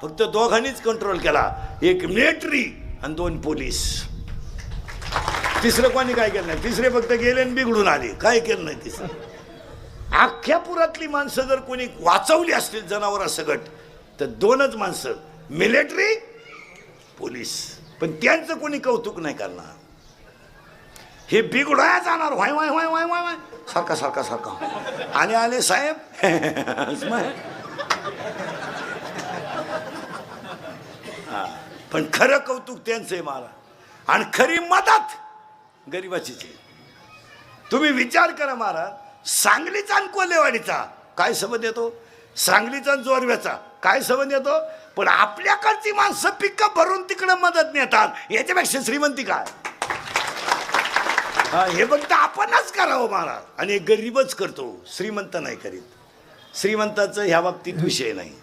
फक्त दोघांनीच कंट्रोल केला, एक मिलिटरी आणि 2 पोलीस. तिसरं कोणी काय केलं नाही. तिसरे फक्त गेले आणि बिघडून आले, काय केलं नाही तिसरं. अख्ख्या पुरातली माणसं जर कोणी वाचवली असतील जनावरांसकट तर 2च माणसं, मिलिटरी पोलीस. पण त्यांचं कोणी कौतुक नाही करणार. हे बिघडाया जाणार Y Y Y Y Y Y सारखा सारखा सारखा आणि आले साहेब. पण खरं कौतुक त्यांचं आहे मला, आणि खरी मदत गरिबाचीच आहे. तुम्ही विचार करा महाराज, सांगलीचा आणि कोल्हेवाडीचा काय संबंध येतो, सांगलीचा आणि जोरव्याचा काय संबंध येतो, पण आपल्याकडची माणसं पिक्क भरून तिकडे मदत नेतात. याच्यापेक्षा श्रीमंती काय. हे फक्त आपणच करावं महाराज, आणि गरीबच करतो, श्रीमंत नाही करीत. श्रीमंताचं ह्या बाबतीत विषय नाही.